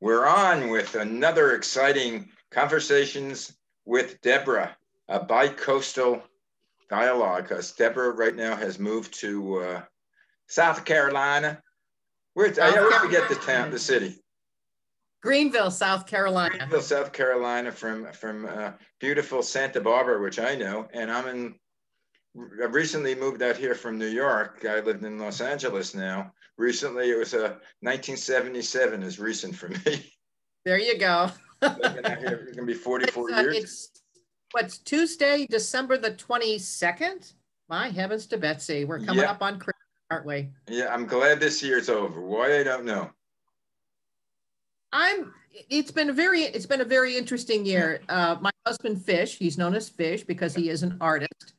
We're on with another exciting Conversations with Deborah, a bi-coastal dialogue, because Deborah right now has moved to South Carolina. I always forget the city. Greenville, South Carolina. Greenville, South Carolina, from beautiful Santa Barbara, which I know, and I recently moved out here from New York. I lived in Los Angeles now. Recently, it was 1977 is recent for me. There you go. It's gonna be 44 years. What's Tuesday, December the 22nd? My heavens to Betsy. We're coming up on Christmas, aren't we? Yeah, I'm glad this year's over. Why, I don't know. It's been a very interesting year. My husband Fish, he's known as Fish because he is an artist.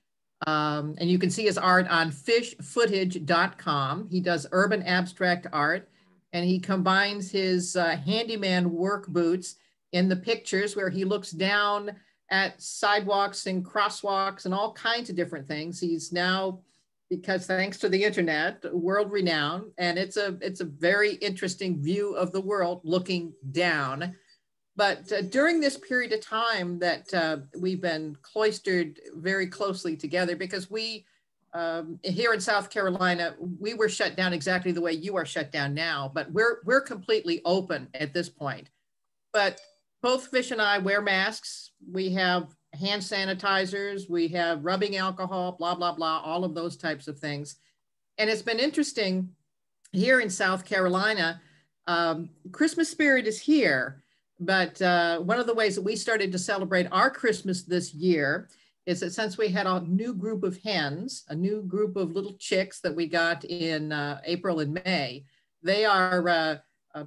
And you can see his art on fishfootage.com. He does urban abstract art, and he combines his handyman work boots in the pictures where he looks down at sidewalks and crosswalks and all kinds of different things. He's now, because thanks to the internet, world renowned, and it's a very interesting view of the world looking down. But during this period of time that we've been cloistered very closely together, because we, here in South Carolina, we were shut down exactly the way you are shut down now, but we're completely open at this point. But both Fish and I wear masks. We have hand sanitizers, we have rubbing alcohol, blah, blah, blah, all of those types of things. And it's been interesting here in South Carolina. Christmas spirit is here. But one of the ways that we started to celebrate our Christmas this year is that since we had a new group of hens, a new group of little chicks that we got in April and May, they are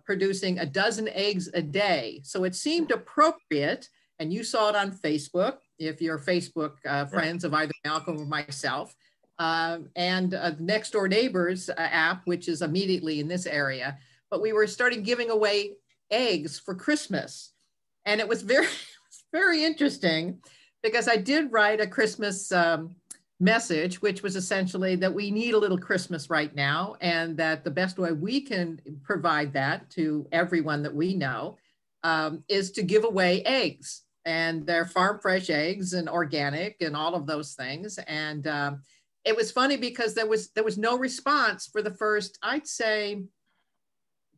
producing 12 eggs a day. So it seemed appropriate, and you saw it on Facebook, if you're Facebook friends of either Malcolm or myself, and the Next Door Neighbors app, which is immediately in this area. But we were starting giving away eggs for Christmas. And it was very interesting because I did write a Christmas message, which was essentially that we need a little Christmas right now, and that the best way we can provide that to everyone that we know is to give away eggs. And they're farm fresh eggs and organic and all of those things. And it was funny because there was no response for the first, I'd say,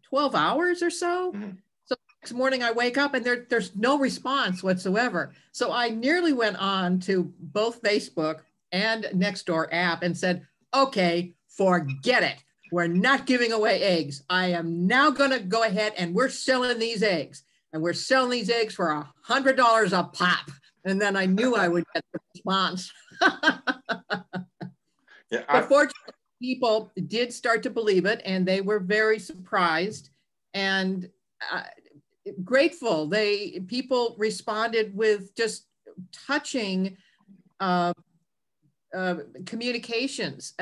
12 hours or so. Mm-hmm. So next morning I wake up and there's no response whatsoever. So I nearly went on to both Facebook and Nextdoor app and said, okay, forget it. We're not giving away eggs. I am now going to go ahead and we're selling these eggs. And we're selling these eggs for $100 a pop. And then I knew I would get the response. But fortunately, people did start to believe it, and they were very surprised and grateful. People responded with just touching communications,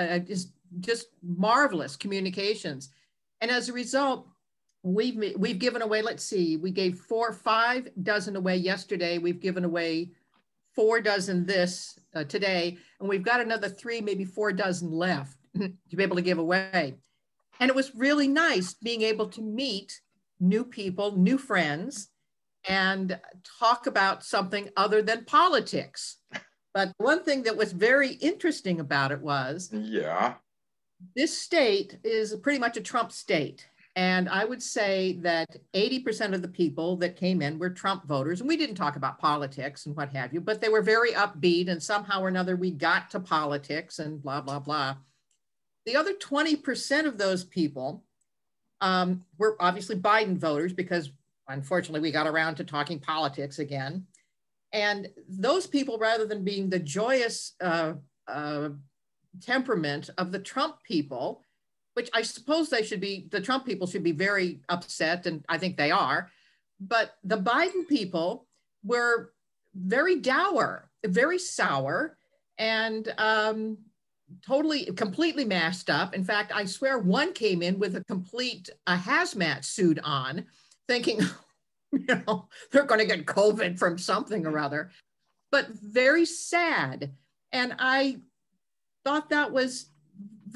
just marvelous communications. And as a result, we've given away, let's see, we gave 5 dozen away yesterday. We've given away 4 dozen this today, and we've got another 3, maybe 4 dozen left to be able to give away. And it was really nice being able to meet new people, new friends, and talk about something other than politics. But one thing that was very interesting about it was, this state is pretty much a Trump state. And I would say that 80% of the people that came in were Trump voters. And we didn't talk about politics and what have you, but they were very upbeat, and somehow or another we got to politics and blah, blah, blah. The other 20% of those people were obviously Biden voters, because unfortunately we got around to talking politics again. And those people, rather than being the joyous temperament of the Trump people, which I suppose the Trump people should be very upset, and I think they are, but the Biden people were very dour, very sour, and completely masked up. In fact, I swear one came in with a hazmat suit on, thinking, they're going to get COVID from something or other, but very sad. And I thought that was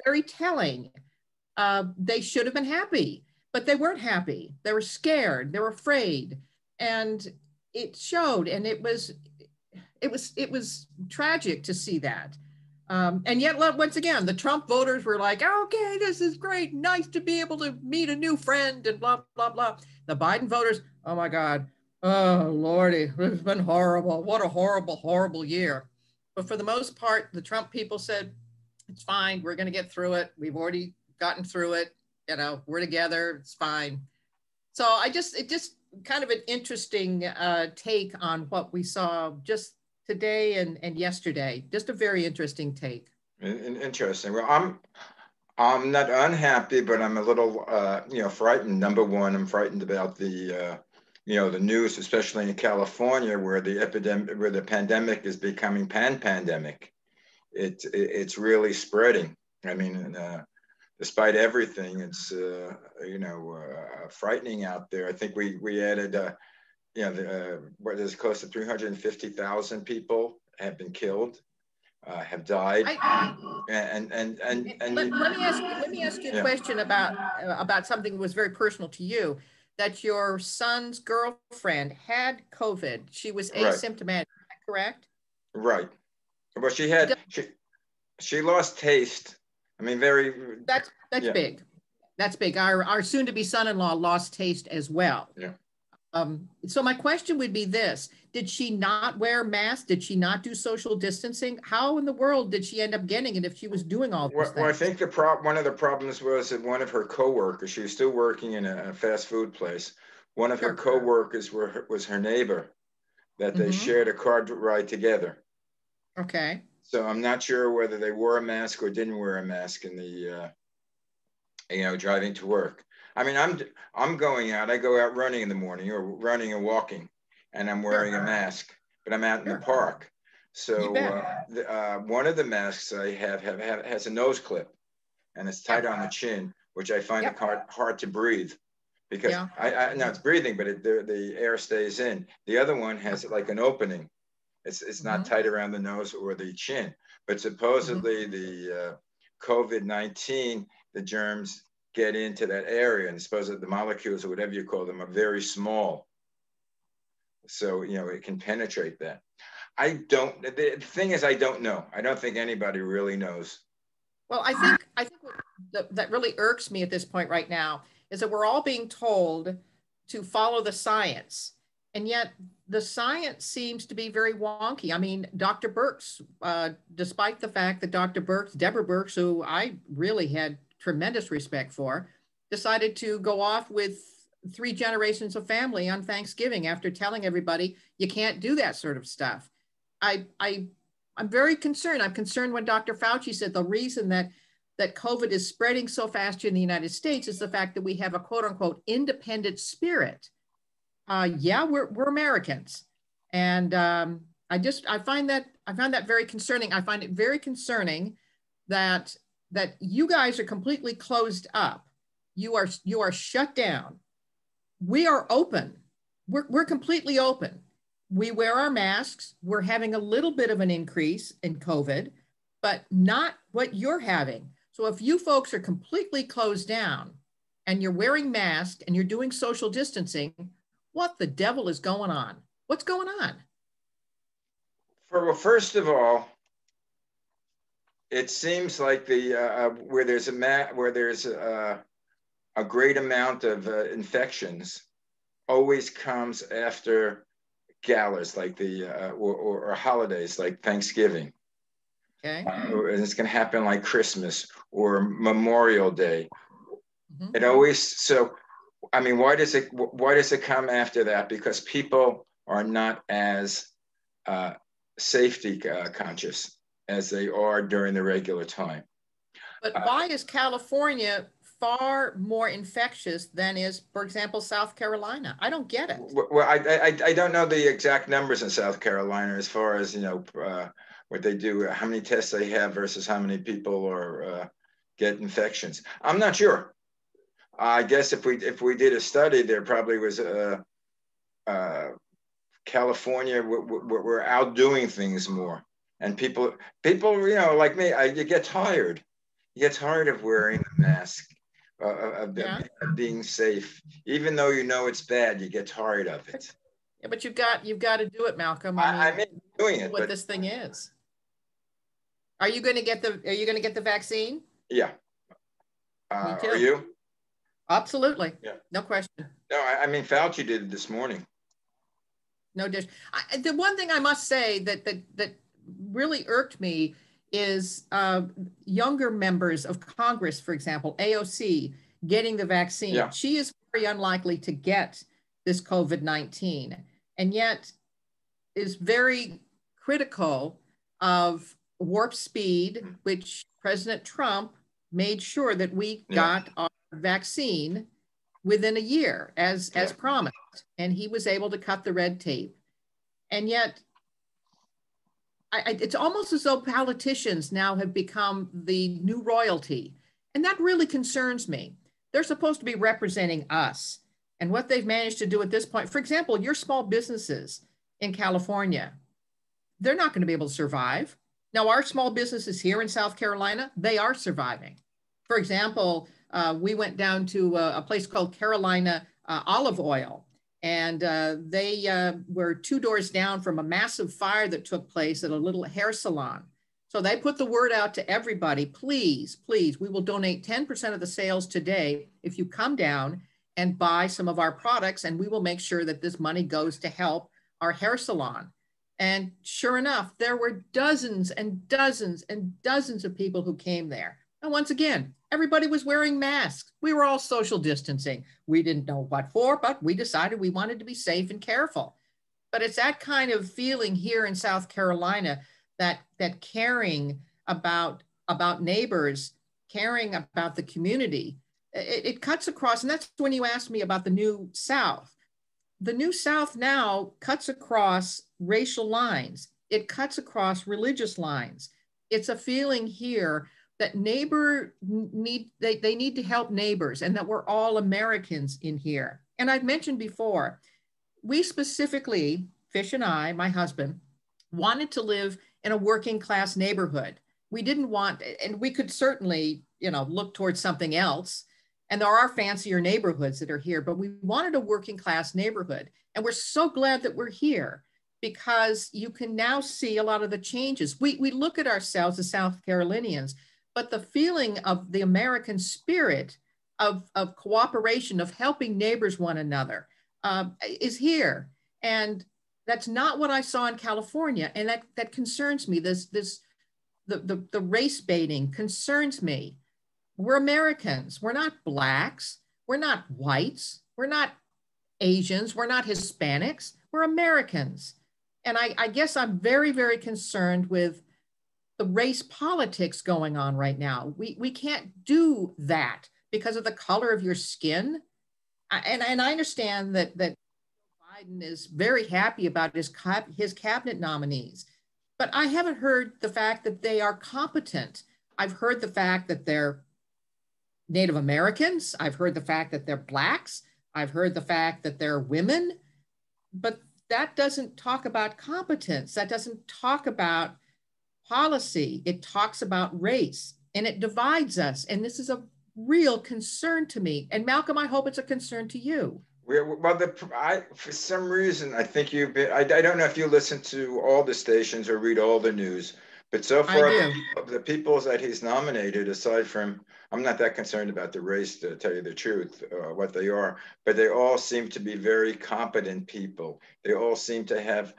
very telling. They should have been happy, but they weren't happy. They were scared. They were afraid, and it showed. And it was tragic to see that. And yet, once again, the Trump voters were like, okay, this is great. Nice to be able to meet a new friend and blah, blah, blah. The Biden voters, oh my God. Oh, Lordy, it's been horrible. What a horrible, horrible year. But for the most part, the Trump people said, it's fine. We're going to get through it. We've already gotten through it. We're together. It's fine. So it just kind of an interesting take on what we saw just today and yesterday. Just a very interesting take. Interesting. Well, I'm not unhappy, but I'm a little frightened. Number one, I'm frightened about the the news, especially in California, where the pandemic is becoming pandemic. It's really spreading. I mean, despite everything, it's frightening out there. I think we added where there's close to 350,000 people have been killed, have died. Let me ask you a question about something that was very personal to you. That your son's girlfriend had COVID. She was asymptomatic, correct? Right. Well, she lost taste. I mean, that's big. That's big. Our soon-to-be son-in-law lost taste as well. Yeah. So my question would be this: did she not wear a mask? Did she not do social distancing? How in the world did she end up getting it if she was doing all these things? Well, I think one of the problems was that one of her coworkers, she was still working in a fast food place. One of her coworkers was her neighbor, that they shared a car ride together. Okay. So I'm not sure whether they wore a mask or didn't wear a mask in the, driving to work. I mean, I'm going out. I go out running in the morning, or running and walking, and I'm wearing a mask. But I'm out in the park. So one of the masks I have has a nose clip, and it's tight on the chin, which I find it hard to breathe, because now it's breathing, but the air stays in. The other one has like an opening. It's not tight around the nose or the chin, but supposedly the COVID-19, the germs get into that area, and supposedly the molecules, or whatever you call them, are very small. So, it can penetrate that. The thing is, I don't know. I don't think anybody really knows. Well, I think that really irks me at this point right now is that we're all being told to follow the science. And yet the science seems to be very wonky. I mean, Dr. Birx, despite the fact that Deborah Birx, who I really had tremendous respect for, decided to go off with 3 generations of family on Thanksgiving after telling everybody you can't do that sort of stuff. I'm very concerned. I'm concerned when Dr. Fauci said the reason that COVID is spreading so fast in the United States is the fact that we have a quote unquote independent spirit. We're Americans. And I find that very concerning. I find it very concerning that you guys are completely closed up. You are shut down. We are open. We're completely open. We wear our masks. We're having a little bit of an increase in COVID, but not what you're having. So if you folks are completely closed down and you're wearing masks and you're doing social distancing, what the devil is going on? What's going on? Well, first of all, it seems like where there's a great amount of infections always comes after galas like or holidays like Thanksgiving. Okay. And it's going to happen like Christmas or Memorial Day. It always, so I mean, why does it come after that? Because people are not as safety conscious as they are during the regular time. But why is California far more infectious than is, for example, South Carolina? I don't get it. Well, I don't know the exact numbers in South Carolina as far as, what they do, how many tests they have versus how many people get infections. I'm not sure. I guess if we did a study, there probably was California, we're outdoing things more, and people, like me, you get tired. You get tired of wearing the mask. Yeah. of being safe. Even though you know it's bad, you get tired of it. Yeah, but you've got to do it, Malcolm. I mean, doing it, what but this thing is. Are you going to get the vaccine? yeah. Me too. Are you? Absolutely. Yeah. No question. No, I mean, Fauci did it this morning. No dish. The one thing I must say that really irked me is younger members of Congress, for example, AOC, getting the vaccine. Yeah. She is very unlikely to get this COVID-19, and yet is very critical of warp speed, which President Trump made sure that we got our vaccine within a year as promised. And he was able to cut the red tape. And yet, it's almost as though politicians now have become the new royalty. And that really concerns me. They're supposed to be representing us. And what they've managed to do at this point, for example, your small businesses in California, they're not going to be able to survive. Now, our small businesses here in South Carolina, they are surviving. For example, we went down to a place called Carolina Olive Oil, and they were 2 doors down from a massive fire that took place at a little hair salon. So they put the word out to everybody, please, please, we will donate 10% of the sales today if you come down and buy some of our products, and we will make sure that this money goes to help our hair salon. And sure enough, there were dozens and dozens and dozens of people who came there. And once again, everybody was wearing masks. We were all social distancing. We didn't know what for, but we decided we wanted to be safe and careful. But it's that kind of feeling here in South Carolina, that caring about neighbors, caring about the community, it cuts across. And that's when you asked me about the New South. The New South now cuts across racial lines. It cuts across religious lines. It's a feeling here that they need to help neighbors, and that we're all Americans in here. And I've mentioned before, we specifically, Fish and I, my husband, wanted to live in a working class neighborhood. We didn't want, and we could certainly, look towards something else. And there are fancier neighborhoods that are here, but we wanted a working class neighborhood. And we're so glad that we're here, because you can now see a lot of the changes. We look at ourselves as South Carolinians, but the feeling of the American spirit of cooperation, of helping neighbors one another, is here. And that's not what I saw in California. And that concerns me. The race baiting concerns me. We're Americans. We're not blacks. We're not whites. We're not Asians. We're not Hispanics. We're Americans. And I guess I'm very, very concerned with the race politics going on right now. We can't do that because of the color of your skin. And I understand that Biden is very happy about his cabinet nominees, but I haven't heard the fact that they are competent. I've heard the fact that they're Native Americans. I've heard the fact that they're blacks. I've heard the fact that they're women, but that doesn't talk about competence. That doesn't talk about policy. It talks about race, and it divides us. And this is a real concern to me. And Malcolm, I hope it's a concern to you. Well, for some reason, I think you've been, I don't know if you listen to all the stations or read all the news, but so far, the people that he's nominated, aside from, I'm not that concerned about the race, to tell you the truth, what they are, but they all seem to be very competent people. They all seem to have,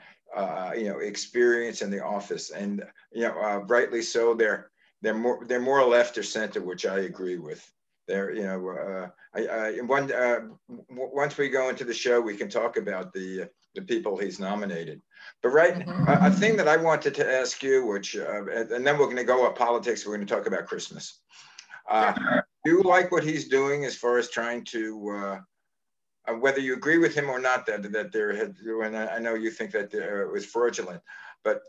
experience in the office, and rightly so. They're more left or center, which I agree with. Once we go into the show, we can talk about the people he's nominated. But a thing that I wanted to ask you, which, and then we're going to go up politics. We're going to talk about Christmas. Do you like what he's doing as far as trying to, whether you agree with him or not, that there had, and I know you think that it was fraudulent, but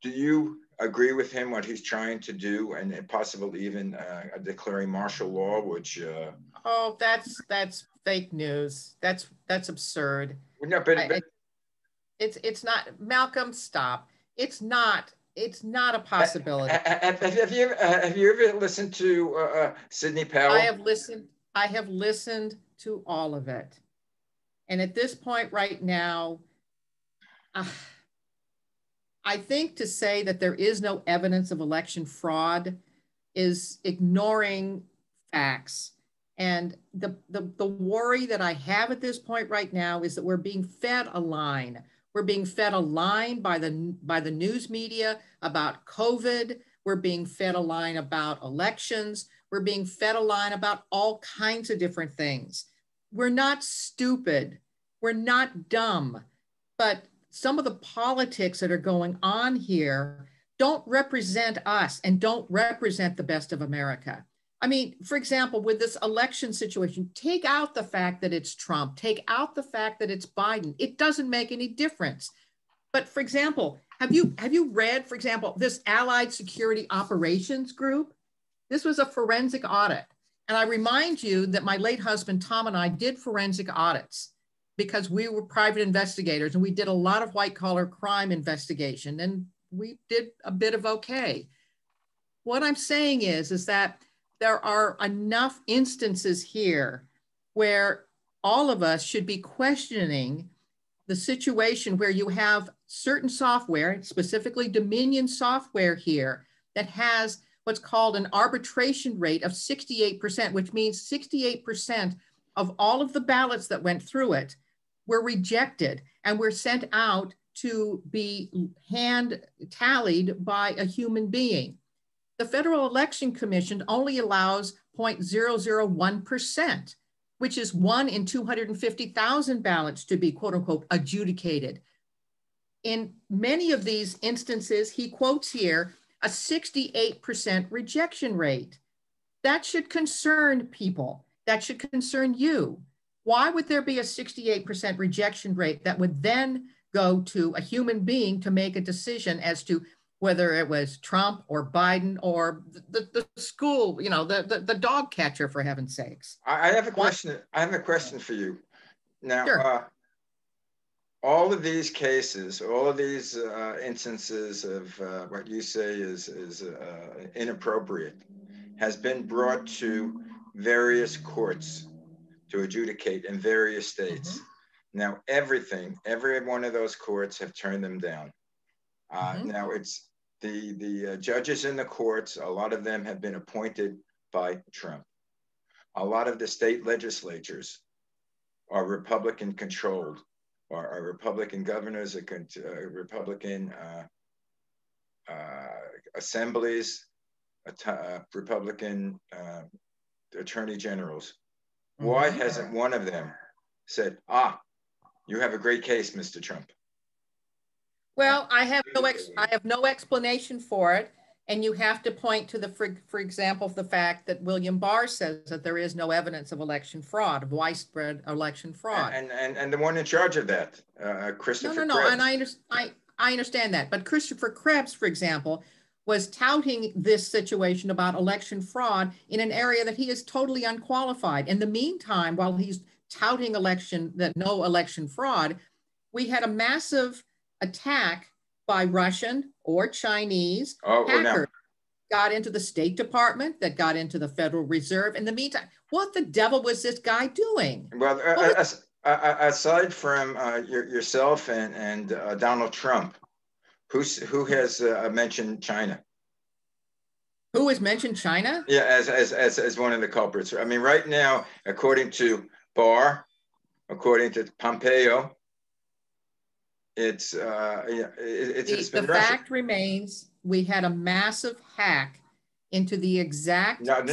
do you agree with him what he's trying to do, and possibly even declaring martial law, which oh, that's fake news. That's absurd. No, but it's not, Malcolm, stop. It's not it's not a possibility. Have you ever listened to Sidney Powell? I have listened to all of it. And at this point right now, I think to say that there is no evidence of election fraud is ignoring facts. And the worry that I have at this point right now is that we're being fed a line. We're being fed a line by the news media about COVID. We're being fed a line about elections. We're being fed a line about all kinds of different things. We're not stupid. We're not dumb. But some of the politics that are going on here don't represent us and don't represent the best of America. I mean, for example, with this election situation, take out the fact that it's Trump, take out the fact that it's Biden. It doesn't make any difference. But for example, have you read, for example, this Allied Security Operations Group? This was a forensic audit. And I remind you that my late husband, Tom, and I did forensic audits because we were private investigators and we did a lot of white collar crime investigation and we did a bit of okay. What I'm saying is that there are enough instances here where all of us should be questioning the situation where you have certain software, specifically Dominion software here, that has what's called an arbitration rate of 68%, which means 68% of all of the ballots that went through it were rejected and were sent out to be hand tallied by a human being. The Federal Election Commission only allows 0.001%, which is 1 in 250,000 ballots to be quote unquote adjudicated. In many of these instances, he quotes here a 68% rejection rate. That should concern people. That should concern you. Why would there be a 68% rejection rate that would then go to a human being to make a decision as to whether it was Trump or Biden or the school, you know, the dog catcher, for heaven's sakes? I have a question. I have a question for you. Now, sure. All of these cases, all of these instances of what you say is inappropriate has been brought to various courts to adjudicate in various states. Now, every one of those courts have turned them down. Now, it's the judges in the courts, a lot of them have been appointed by Trump. A lot of the state legislatures are Republican controlled, or are Republican governors, Republican assemblies, Republican attorney generals. Why hasn't one of them said, you have a great case, Mr. Trump? Well, I have no explanation for it. And you have to point to for example, the fact that William Barr says that there is no evidence of election fraud, of widespread election fraud. And the one in charge of that, Christopher Krebs. No, and I understand that. But Christopher Krebs, for example, was touting this situation about election fraud in an area that he is totally unqualified. In the meantime, while he's touting no election fraud, we had a massive attack by Russian or Chinese hackers got into the State Department, that got into the Federal Reserve. In the meantime, what the devil was this guy doing? Well, aside from yourself and Donald Trump, who has mentioned China? Who has mentioned China? Yeah, as one of the culprits. I mean, right now, according to Barr, according to Pompeo, the fact remains we had a massive hack into the exact areas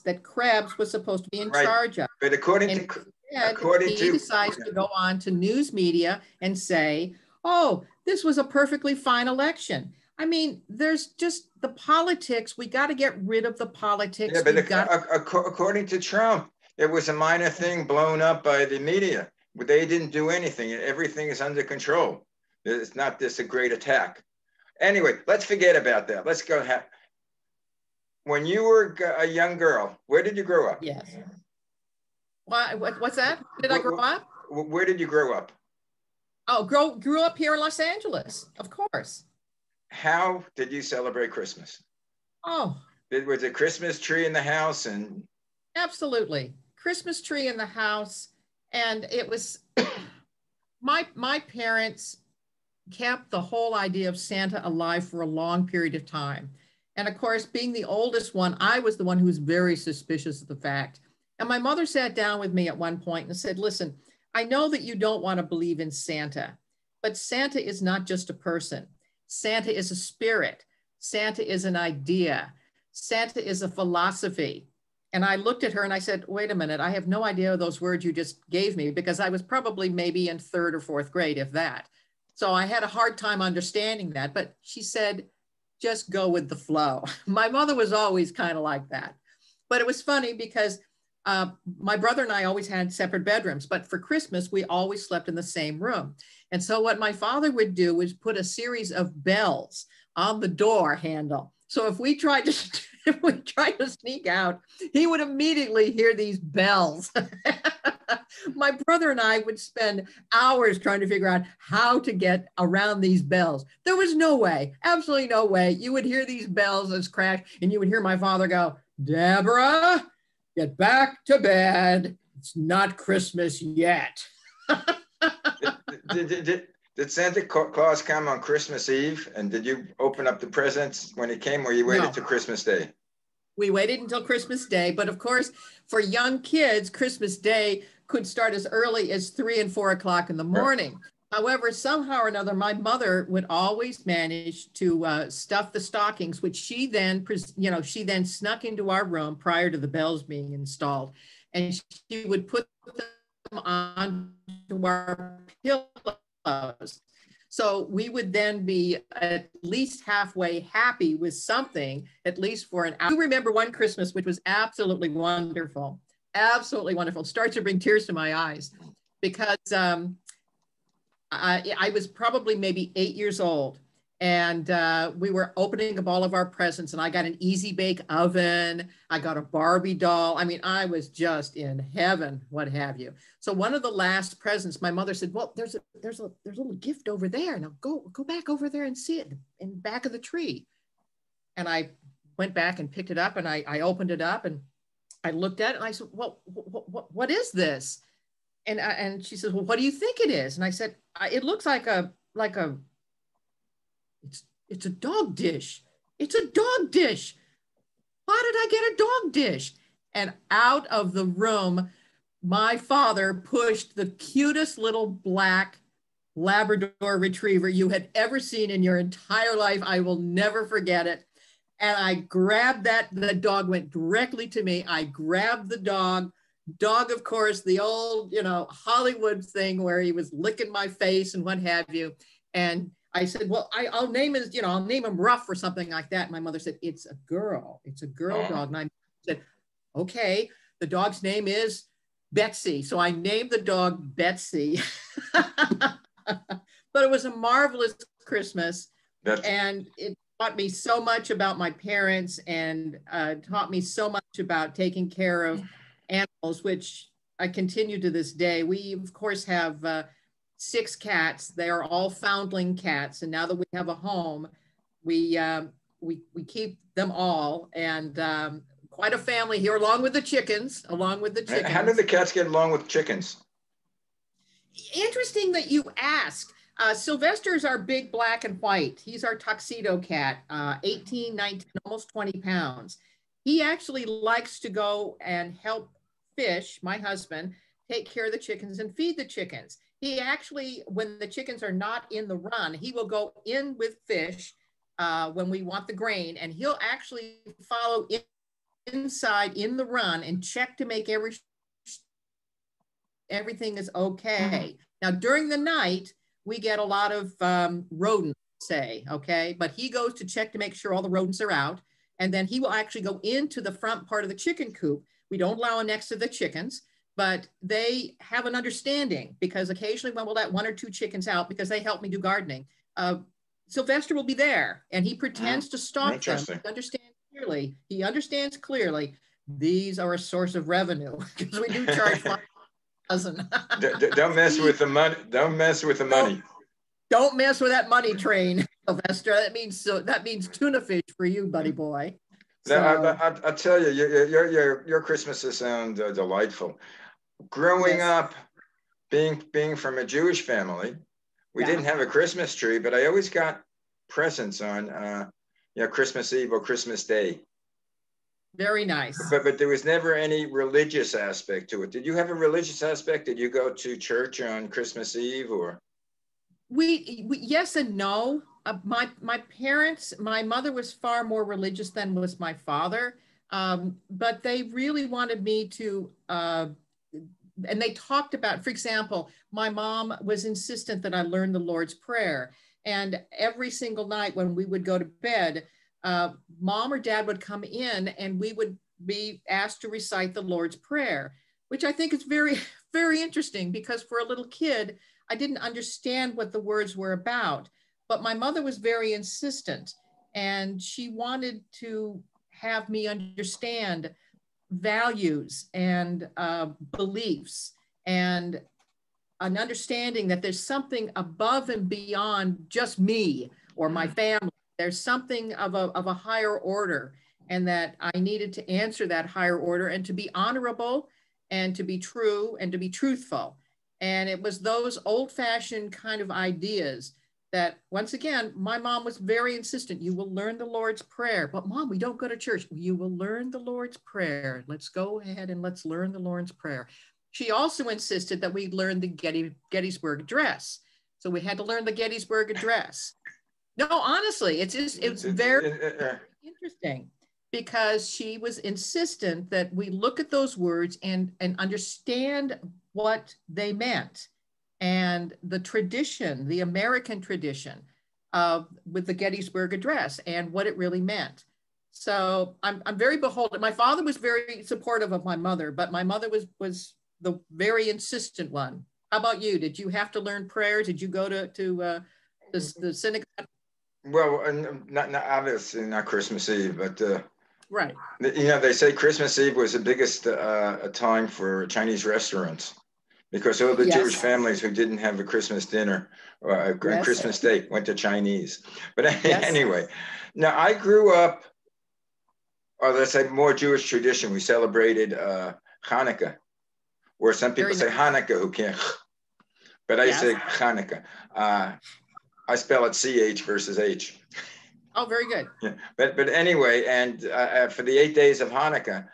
that Krebs was supposed to be in charge of. But according he decides to go on to news media and say, "Oh, this was a perfectly fine election." I mean, there's just the politics. We got to get rid of the politics. Yeah, but according to Trump, it was a minor thing blown up by the media. They didn't do anything. Everything is under control. It's not this a great attack. Anyway, let's forget about that. Let's go. When you were a young girl, where did you grow up? Yes. What's that? Did I grow up? Where did you grow up? Oh, grew up here in Los Angeles, of course. How did you celebrate Christmas? Oh, Was a Christmas tree in the house? And absolutely. Christmas tree in the house. And it was my parents kept the whole idea of Santa alive for a long period of time. And of course, being the oldest one, I was the one who was very suspicious of the fact. And my mother sat down with me at one point and said, listen, I know that you don't want to believe in Santa, but Santa is not just a person. Santa is a spirit. Santa is an idea. Santa is a philosophy. And I looked at her and I said, wait a minute, I have no idea those words you just gave me, because I was probably maybe in third or fourth grade, if that. So I had a hard time understanding that, but she said, just go with the flow. My mother was always kind of like that. But it was funny because my brother and I always had separate bedrooms, but for Christmas, we always slept in the same room. And so what my father would do was put a series of bells on the door handle. So if we tried to sneak out, he would immediately hear these bells. My brother and I would spend hours trying to figure out how to get around these bells. There was no way, absolutely no way. You would hear these bells as crash, and you would hear my father go, Deborah, get back to bed. It's not Christmas yet. did Santa Claus come on Christmas Eve? And did you open up the presents when he came, or you waited till Christmas Day? We waited until Christmas Day, but of course, for young kids, Christmas Day could start as early as 3 and 4 o'clock in the morning. Right. However, somehow or another, my mother would always manage to stuff the stockings, which she then snuck into our room prior to the bells being installed, and she would put them onto our pillows. So we would then be at least halfway happy with something, at least for an hour. I remember one Christmas, which was absolutely wonderful. Absolutely wonderful. It starts to bring tears to my eyes because I was probably maybe 8 years old, and we were opening up all of our presents, and I got an Easy Bake Oven. I got a Barbie doll. I mean, I was just in heaven, what have you. So one of the last presents, my mother said, well, there's a little gift over there. Now go back over there and see it in the back of the tree. And I went back and picked it up, and I opened it up, and I looked at it, and I said, well, what is this? And she says, well, what do you think it is? And I said, it looks like it's a dog dish. It's a dog dish. Why did I get a dog dish? And out of the room, my father pushed the cutest little black Labrador retriever you had ever seen in your entire life. I will never forget it. And I grabbed that. The dog went directly to me. I grabbed the dog. Dog, of course, the old, Hollywood thing where he was licking my face and what have you. And I said, well, I'll name him Rough or something like that. And my mother said, it's a girl. It's a girl dog. And I said, okay, the dog's name is Betsy. So I named the dog Betsy. But it was a marvelous Christmas. And it taught me so much about my parents, and taught me so much about taking care of animals, which I continue to this day. We, of course, have 6 cats. They are all foundling cats. And now that we have a home, we keep them all, and quite a family here, along with the chickens. How do the cats get along with chickens? Interesting that you ask. Sylvester's our big black and white. He's our tuxedo cat, 18, 19, almost 20 pounds. He actually likes to go and help Fish, my husband, take care of the chickens and feed the chickens. He actually, when the chickens are not in the run, he will go in with Fish when we want the grain, and he'll actually follow inside in the run and check to make everything is okay. Now, during the night, we get a lot of rodents, okay? But he goes to check to make sure all the rodents are out, and then he will actually go into the front part of the chicken coop. We don't allow him next to the chickens, but they have an understanding, because occasionally when we'll let 1 or 2 chickens out, because they help me do gardening, Sylvester will be there, and he pretends to stalk them. He understands clearly these are a source of revenue, because we do charge doesn't. Don't mess with the money. Don't mess with the money. Don't mess with that money train, Sylvester. That means tuna fish for you, buddy boy. So, I'll tell you, your Christmases sound delightful. Growing up, being from a Jewish family, we didn't have a Christmas tree, but I always got presents on Christmas Eve or Christmas Day. Very nice. But there was never any religious aspect to it. Did you have a religious aspect? Did you go to church on Christmas Eve or? We yes and no. My parents, my mother was far more religious than was my father, but they really wanted me to, and they talked about, for example, my mom was insistent that I learn the Lord's Prayer. And every single night when we would go to bed, mom or dad would come in and we would be asked to recite the Lord's Prayer, which I think is very, very interesting because for a little kid, I didn't understand what the words were about, but my mother was very insistent and she wanted to have me understand values and beliefs and an understanding that there's something above and beyond just me or my family. There's something of a higher order and that I needed to answer that higher order and to be honorable and to be true and to be truthful. And it was those old-fashioned kind of ideas that, once again, my mom was very insistent. You will learn the Lord's Prayer. But Mom, we don't go to church. You will learn the Lord's Prayer. Let's go ahead and let's learn the Lord's Prayer. She also insisted that we learn the Gettysburg Address. So we had to learn the Gettysburg Address. No, honestly, it's very interesting because she was insistent that we look at those words and understand what they meant and the tradition, the American tradition with the Gettysburg Address and what it really meant. So I'm very beholden. My father was very supportive of my mother, but my mother was the very insistent one. How about you? Did you have to learn prayers? Did you go to the synagogue? Well, not obviously not Christmas Eve, but right. They say Christmas Eve was the biggest time for Chinese restaurants because all the Jewish families who didn't have a Christmas dinner or Christmas Day went to Chinese. But anyway, now I grew up, or let's say more Jewish tradition. We celebrated Hanukkah, where some people say Hanukkah who can't, but I say Hanukkah. I spell it CH versus H. Oh, very good. Yeah, but anyway, and for the 8 days of Hanukkah,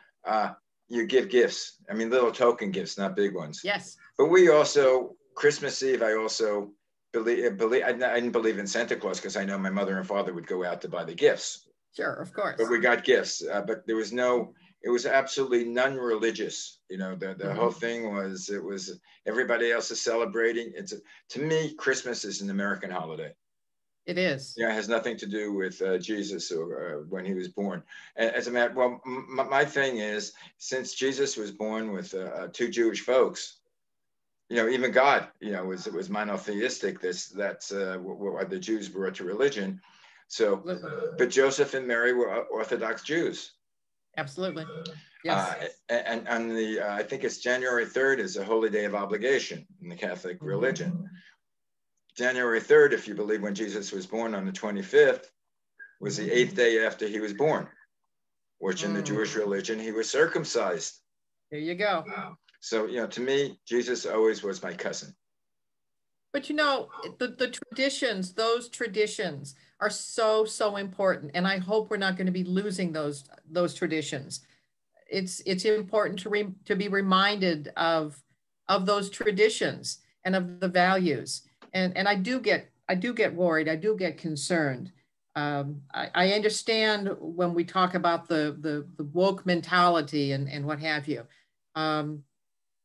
you give gifts. I mean, little token gifts, not big ones. Yes. But we also, Christmas Eve, I also believe I didn't believe in Santa Claus because I know my mother and father would go out to buy the gifts. Sure, of course. But we got gifts, but there was it was absolutely non-religious. The whole thing was, everybody else is celebrating. To me, Christmas is an American holiday. It is. Yeah, it has nothing to do with Jesus or when he was born. As a matter, well, my thing is, since Jesus was born with two Jewish folks, even God, was monotheistic. That's what the Jews brought to religion. So, but Joseph and Mary were Orthodox Jews. Absolutely. Yes. And on I think it's January 3rd is a holy day of obligation in the Catholic religion. January 3rd, if you believe when Jesus was born on the 25th, was the 8th day after he was born, which in the Jewish religion, he was circumcised. There you go. So, to me, Jesus always was my cousin. But the traditions, those traditions are so, so important. And I hope we're not going to be losing those traditions. It's important to be reminded of those traditions and of the values. And I do get worried. I do get concerned. I understand when we talk about the woke mentality and what have you.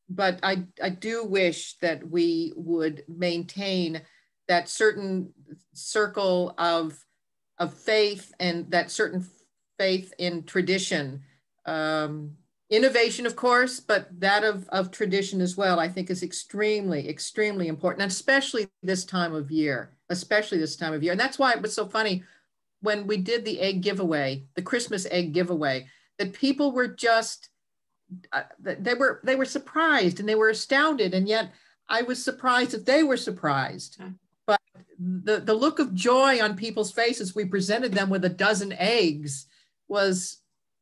But I do wish that we would maintain that certain circle of faith and that certain faith in tradition. Innovation, of course, but that of tradition as well, I think is extremely, extremely important, especially this time of year, And that's why it was so funny when we did the egg giveaway, the Christmas egg giveaway, that people were just they were surprised and they were astounded, and yet I was surprised that they were surprised. But the look of joy on people's faces, we presented them with a dozen eggs, was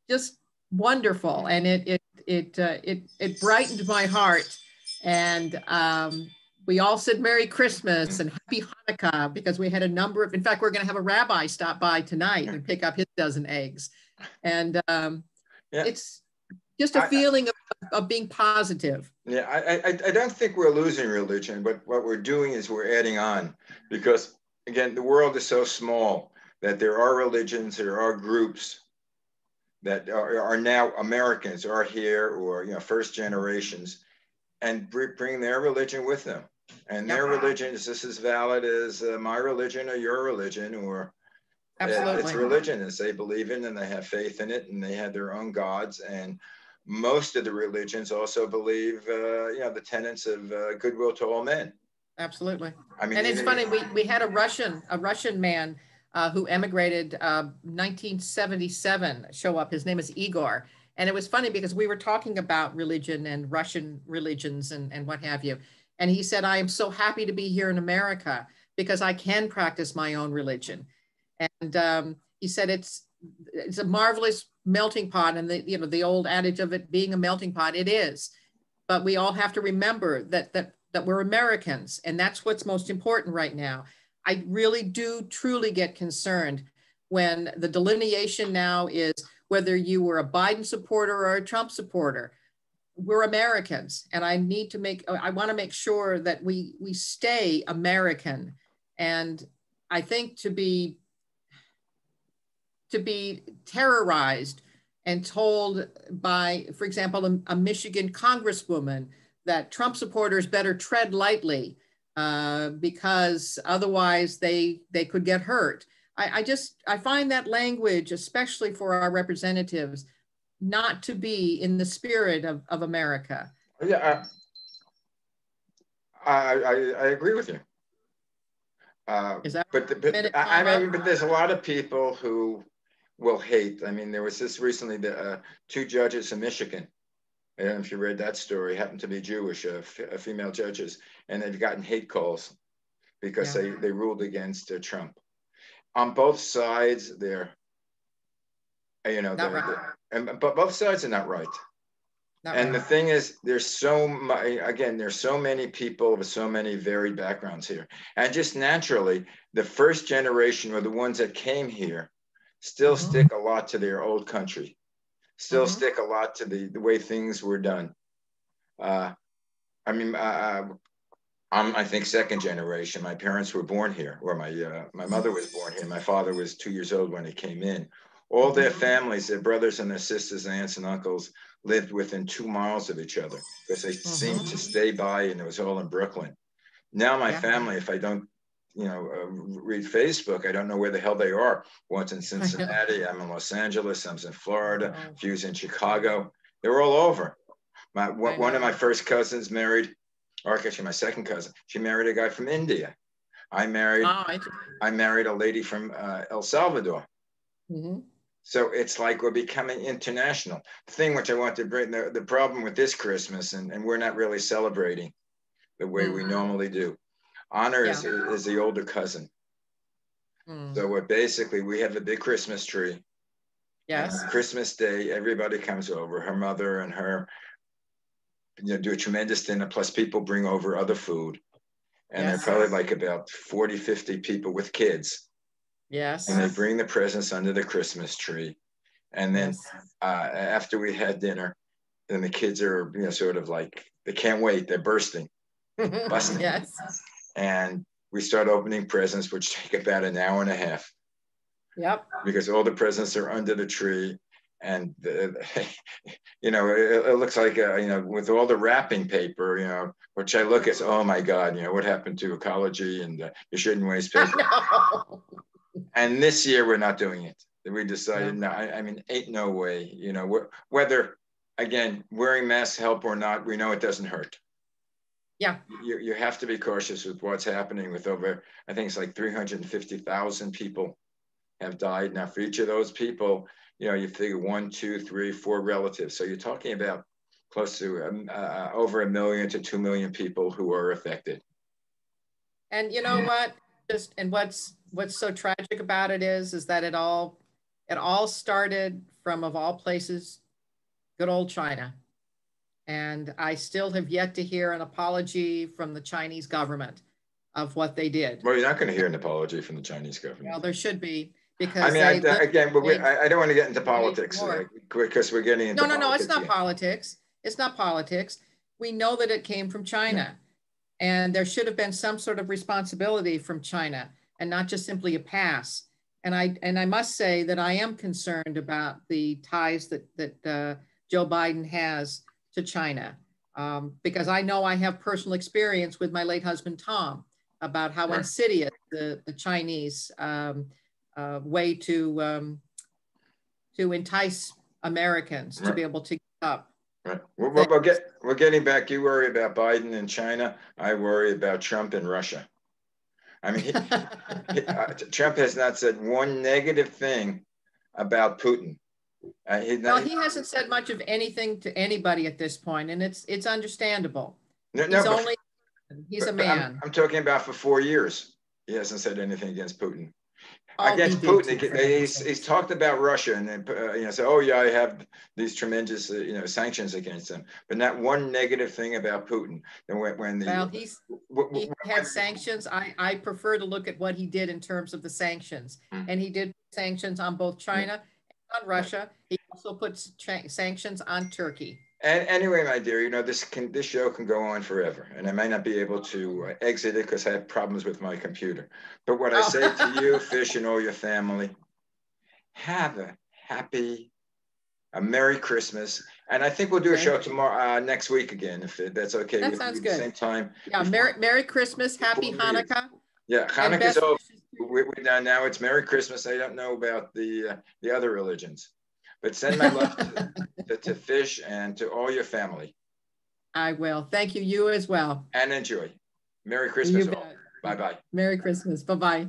just wonderful, and it brightened my heart. And we all said Merry Christmas and Happy Hanukkah, because we had a number of, in fact, we're going to have a rabbi stop by tonight and pick up his dozen eggs. And it's just a feeling of being positive. Yeah, I don't think we're losing religion, but what we're doing is we're adding on, because again, the world is so small that there are religions, there are groups that are now Americans, are here, or first generations, and bring their religion with them. And their religion is just as valid as my religion or your religion, or it's religion as they believe in, and they have faith in it, and they have their own gods. And most of the religions also believe, the tenets of goodwill to all men. Absolutely. I mean, and it's funny, we had a Russian man who emigrated 1977 show up. His name is Igor. And it was funny because we were talking about religion and Russian religions and what have you. And he said, I am so happy to be here in America because I can practice my own religion. And he said, it's a marvelous melting pot. And the old adage of it being a melting pot, it is. But we all have to remember that we're Americans, and that's what's most important right now. I really do truly get concerned when the delineation now is whether you were a Biden supporter or a Trump supporter. We're Americans, and I want to make sure that we stay American. And I think to be terrorized and told by, for example, a Michigan congresswoman that Trump supporters better tread lightly because otherwise they could get hurt. I find that language, especially for our representatives, not to be in the spirit of America. Yeah, I agree with you. But there's a lot of people who will hate. I mean, there was this recently, the two judges in Michigan. I don't know if you read that story, happened to be Jewish, female judges, and they've gotten hate calls because they ruled against Trump. On both sides, but both sides are not right. The thing is, there's so many people with so many varied backgrounds here. And just naturally, the first generation, or the ones that came here, still stick a lot to their old country, still stick a lot to the way things were done. I'm, I think, second generation. My parents were born here, or my mother was born here. My father was 2 years old when he came in. All their families, their brothers and their sisters, aunts and uncles, lived within 2 miles of each other because they seemed to stay by, and it was all in Brooklyn. Now my family, if I don't, read Facebook, I don't know where the hell they are. One's in Cincinnati, I'm in Los Angeles, I'm in Florida, a few's in Chicago. They're all over. One of my first cousins married, or actually my second cousin, she married a guy from India. I married a lady from El Salvador. So it's like we're becoming international. The thing which I want to bring, the problem with this Christmas, and we're not really celebrating the way we normally do. Honor is the older cousin. So we have a big Christmas tree. Yes. And on Christmas Day, everybody comes over. Her mother and her, do a tremendous dinner. Plus people bring over other food. And they're probably like about 40, 50 people with kids. Yes. And they bring the presents under the Christmas tree. And then after we had dinner, then the kids are, sort of like, they can't wait. They're busting. Yes. And we start opening presents, which take about an hour and a half. Yep. Because all the presents are under the tree. And, it looks like, with all the wrapping paper, which I look at, oh my God, what happened to ecology, and you shouldn't waste paper. And this year we're not doing it. We decided, no, ain't no way, whether, again, wearing masks help or not, we know it doesn't hurt. Yeah. You have to be cautious with what's happening with over, I think it's like 350,000 people have died. Now for each of those people, you figure 1, 2, 3, 4 relatives. So you're talking about close to over 1 million to 2 million people who are affected. And you know what? What's so tragic about it is that it all started from, of all places, good old China. And I still have yet to hear an apology from the Chinese government of what they did. Well, you're not going to hear an apology from the Chinese government. Well, there should be, because I mean, I don't want to get into politics because we're getting into no, it's not politics. It's not politics. We know that it came from China, and there should have been some sort of responsibility from China, and not just simply a pass. And I must say that I am concerned about the ties that Joe Biden has to China, because I know I have personal experience with my late husband Tom about how insidious the Chinese way to entice Americans to be able to get up. Right. We're getting back. You worry about Biden and China. I worry about Trump and Russia. I mean, Trump has not said one negative thing about Putin. He hasn't said much of anything to anybody at this point, and it's understandable. He's a man. I'm talking about for 4 years. He hasn't said anything against Putin. Against Putin, he's talked about Russia and then say, oh yeah, I have these tremendous sanctions against them, but not one negative thing about Putin. And he had sanctions. I prefer to look at what he did in terms of the sanctions, and he did sanctions on both China and on Russia. He also put sanctions on Turkey. And anyway, my dear, this show can go on forever, and I may not be able to exit it because I have problems with my computer. But what I say to you, Fish, and all your family, have a Merry Christmas. And I think we'll do a show tomorrow, next week again, if that's okay. That sounds good. Same time. Yeah, Merry Christmas, Happy Hanukkah. Yeah, Hanukkah's over. Now it's Merry Christmas. I don't know about the other religions. But send my love to Fish and to all your family. I will. Thank you. You as well. And enjoy. Merry Christmas. Bye-bye. Merry Christmas. Bye-bye.